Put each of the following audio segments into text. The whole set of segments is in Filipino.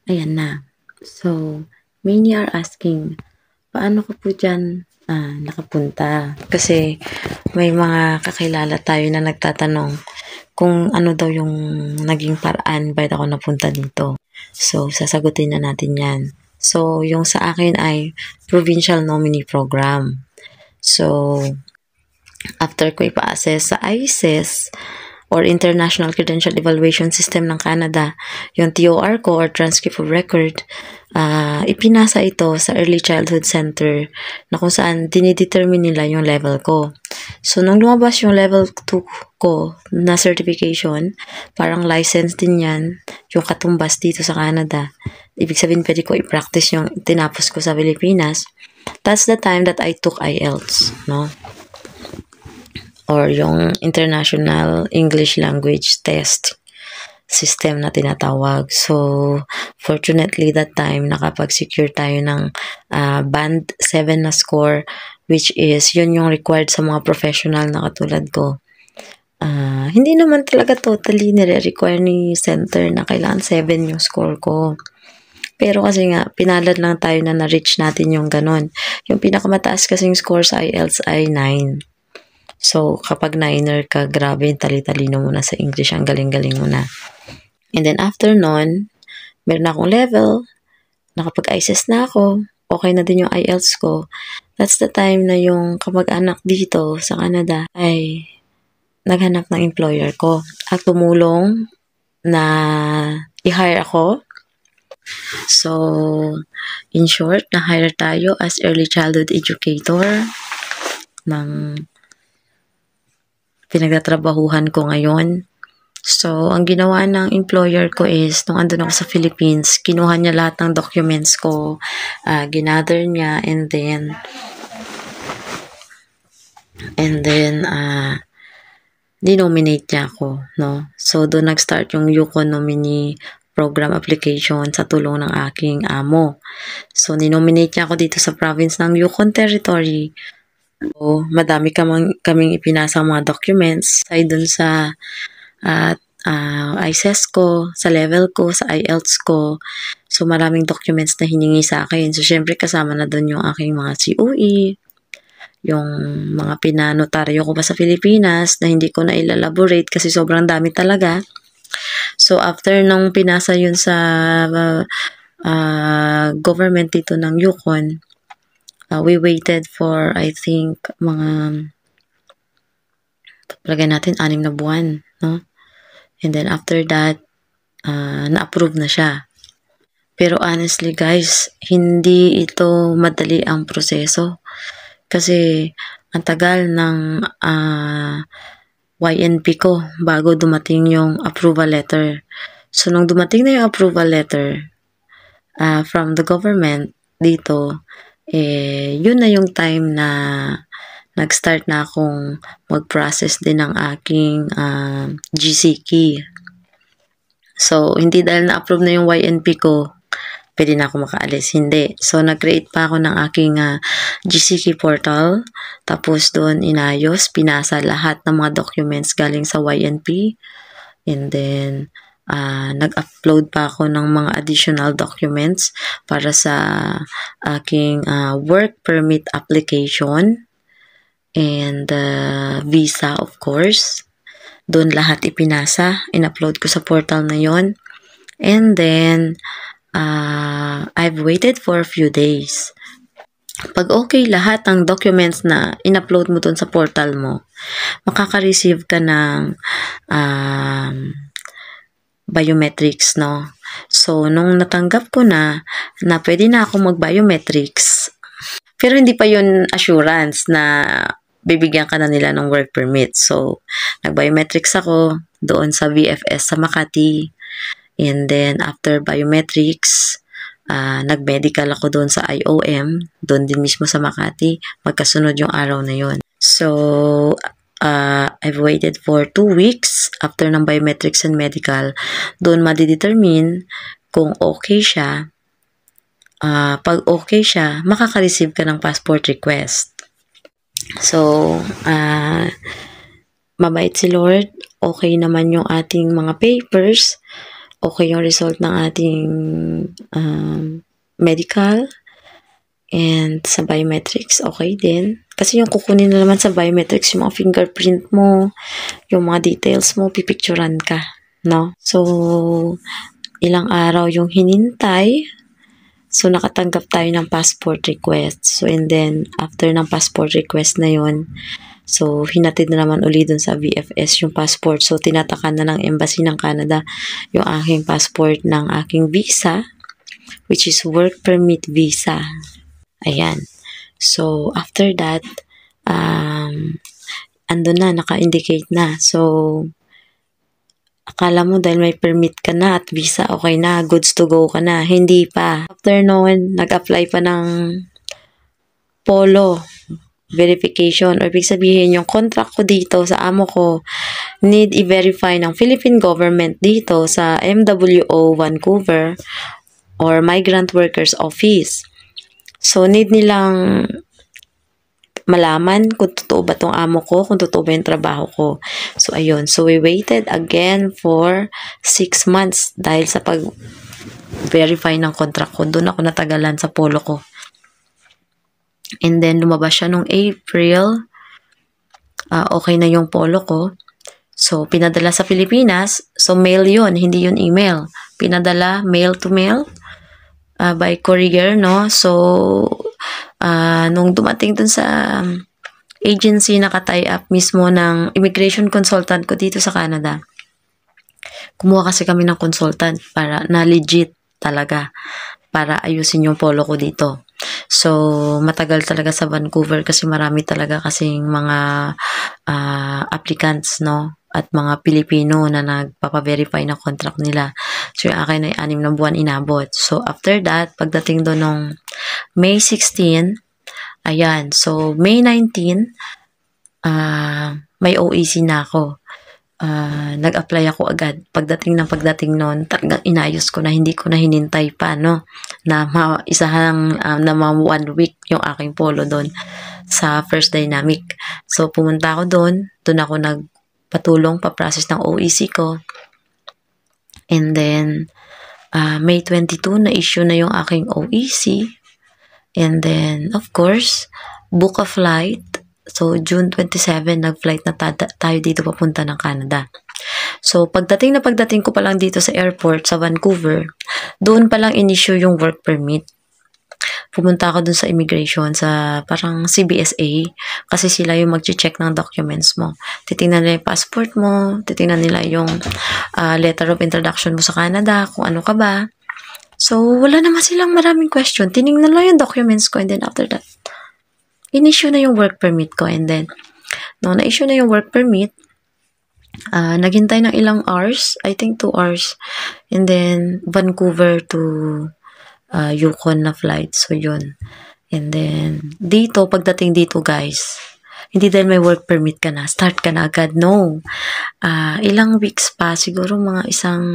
Ayan na. So, many are asking, paano ko po dyan nakapunta? Kasi may mga kakilala tayo na nagtatanong kung ano daw yung naging paraan bakit ako napunta dito. So, sasagutin na natin yan. So, yung sa akin ay Provincial Nominee Program. So, after ko ipa-assess sa ICES or International Credential Evaluation System ng Canada, yung TOR ko or Transcript of Record, ipinasa ito sa Early Childhood Center na kung saan dinidetermine nila yung level ko. So, nung lumabas yung level 2 ko na certification, parang license din yan, yung katumbas dito sa Canada. Ibig sabihin, pwede ko i-practice yung tinapos ko sa Pilipinas. That's the time that I took IELTS, no? Or yung International English Language Test system na tinatawag. So, fortunately that time, nakapag-secure tayo ng band 7 na score, which is, yun yung required sa mga professional na katulad ko. Hindi naman talaga totally nire-require ni center na kailangan 7 yung score ko. Pero kasi nga, pinalad lang tayo na na-reach natin yung ganun. Yung pinakamataas kasing score sa IELTS ay 9. So, kapag 9er ka, grabe, tali-talino mo na sa English. Ang galing-galing mo na. And then, after nun, meron akong level. Nakapag-ICES na ako. Okay na din yung IELTS ko. That's the time na yung kamag-anak dito sa Canada ay naghanap ng employer ko. At tumulong na i-hire ako. So, in short, na-hire tayo as early childhood educator ng pinagtatrabahuhan ko ngayon. So, ang ginawa ng employer ko is, nung andun ako sa Philippines, kinuha niya lahat ng documents ko, ginather niya, and then, dinominate niya ako, no? So, doon nag-start yung Yukon Nominee Program application sa tulong ng aking amo. So, ninominate niya ako dito sa province ng Yukon Territory. So, madami kaming ipinasang mga documents ay dun sa ICES ko, sa level ko, sa IELTS ko. So, maraming documents na hiningi sa akin. So, syempre kasama na dun yung aking mga COE, yung mga pinanotaryo ko pa sa Pilipinas na hindi ko na ilalaborate kasi sobrang dami talaga. So, after nung pinasa yun sa government dito ng Yukon, we waited for, I think, palagay natin, 6 na buwan, no? And then, after that, na-approve na siya. Pero honestly, guys, hindi ito madali ang proseso. Kasi, ang tagal ng YNP ko bago dumating yung approval letter. So, nung dumating na yung approval letter from the government dito, yun na yung time na nag-start na akong mag-process din ng aking GC key. So, hindi dahil na-approve na yung YNP ko, pwede na ako makaalis. Hindi. So, nag-create pa ako ng aking GC key portal. Tapos, doon inayos, pinasa lahat ng mga documents galing sa YNP. And then, nag-upload pa ako ng mga additional documents para sa aking work permit application and visa, of course. Doon lahat ipinasa, in-upload ko sa portal na yon. And then, I've waited for a few days. Pag okay lahat ng documents na in-upload mo doon sa portal mo, makaka-receive ka ng biometrics, no? So, nung natanggap ko na pwede na ako mag-biometrics, pero hindi pa yun assurance na bibigyan ka na nila ng work permit. So, nag-biometrics ako doon sa VFS sa Makati. And then, after biometrics, nag-medical ako doon sa IOM, doon din mismo sa Makati. Magkasunod yung araw na yun. So, I've waited for 2 weeks after ng biometrics and medical. Doon madidetermine kung okay siya. Pag okay siya, makaka-receive ka ng passport request. So, mabait si Lord. Okay naman yung ating mga papers. okay yung result ng ating medical, and sa biometrics, okay din. Kasi yung kukunin na naman sa biometrics, yung mga fingerprint mo, yung mga details mo, pipicturan ka, no? So, ilang araw yung hinintay. So, nakatanggap tayo ng passport request. So, and then, after ng passport request na yon, so, hinatid na naman uli dun sa VFS yung passport. So, tinatakan na ng Embassy ng Canada yung aking passport ng aking visa, which is work permit visa. Ayan. So, after that, andun na, naka-indicate na. So, akala mo dahil may permit ka na at visa, okay na, goods to go ka na. Hindi pa. After noon, nag-apply pa ng polo verification. O ibig sabihin, yung contract ko dito sa amo ko, need i-verify ng Philippine government dito sa MWO Vancouver or Migrant Workers Office. So, need nilang malaman kung totoo ba tong amo ko, kung totoo ba yung trabaho ko. So, ayun. So, we waited again for 6 months dahil sa pag-verify ng contract ko. Doon ako natagalan sa polo ko. And then, lumabas siya nung April. Okay na yung polo ko. So, pinadala sa Pilipinas. So, mail yun, hindi yun email. Pinadala mail to mail by courier, no? So, nung dumating dun sa agency na ka-tie up mismo ng immigration consultant ko dito sa Canada, kumuha kasi kami ng consultant para na legit talaga para ayusin yung polo ko dito. So, matagal talaga sa Vancouver kasi marami talaga kasing mga applicants, no? At mga Pilipino na nagpapa-verify ng contract nila. So, yung akin ay 6 na buwan inabot. So, after that, pagdating doon nung May 16, ayan. So, May 19, may OEC na ako. Nag-apply ako agad. Pagdating noon, talagang inayos ko na, hindi ko na hinintay pa, no? Na na 1 week yung aking polo doon sa First Dynamic. So, pumunta ako doon ako nagpatulong pa-process ng OEC ko. And then, May 22, na-issue na yung aking OEC. And then, of course, book a flight. So, June 27, nag-flight na tayo dito papunta ng Canada. So, pagdating ko pa lang dito sa airport sa Vancouver, doon pa lang in-issue yung work permit. Pumunta ako dun sa immigration, sa parang CBSA, kasi sila yung mag-check ng documents mo. Titingnan nila yung passport mo, titingnan nila yung letter of introduction mo sa Canada, kung ano ka ba. So, wala naman silang maraming question. Tinignan lang yung documents ko, and then after that, in-issue na yung work permit ko. And then, no, na-issue na yung work permit, naghintay ng ilang hours, I think 2 hours. And then, Vancouver to Yukon na flight. So, yun. And then, pagdating dito, guys, hindi dahil may work permit ka na, start ka na agad. No. Ilang weeks pa, siguro mga isang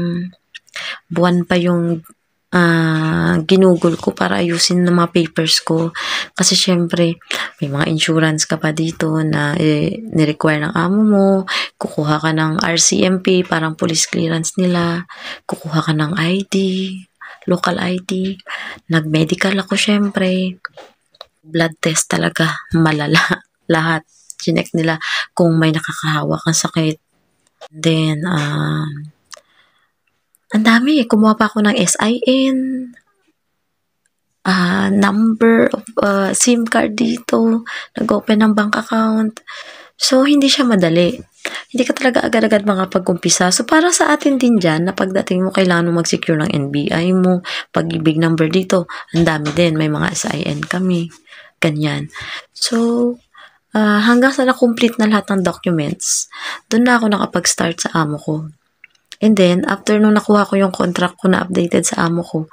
buwan pa yung ginugol ko para ayusin ng mga papers ko. Kasi syempre, may mga insurance ka pa dito na ni-require ng amo mo, kukuha ka ng RCMP, parang police clearance nila, kukuha ka ng ID, local ID, nag-medical ako syempre, blood test talaga, malala, lahat. Chinek nila kung may nakakahawak kang sakit. Then, ang dami, kumuha pa ako ng SIN, number of SIM card dito, nag-open ng bank account. So, hindi siya madali. Hindi ka talaga agad-agad makapag-umpisa. So, para sa atin din dyan, na pagdating mo, kailangan mo mag-secure ng NBI mo, pag-ibig number dito, ang dami din. May mga SIN kami. Ganyan. So, hanggang sa na-complete na lahat ng documents, doon na ako nakapag-start sa amo ko. And then, after nung nakuha ko yung contract ko na updated sa amo ko,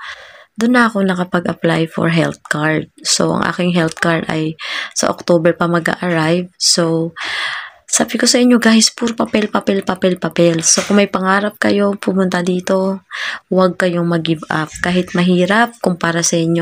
doon na ako nakapag-apply for health card. So, ang aking health card ay sa October pa mag-arrive. So, sabi ko sa inyo guys, puro papel. So, kung may pangarap kayo, pumunta dito, huwag kayong mag-give up. Kahit mahirap, kumpara sa inyong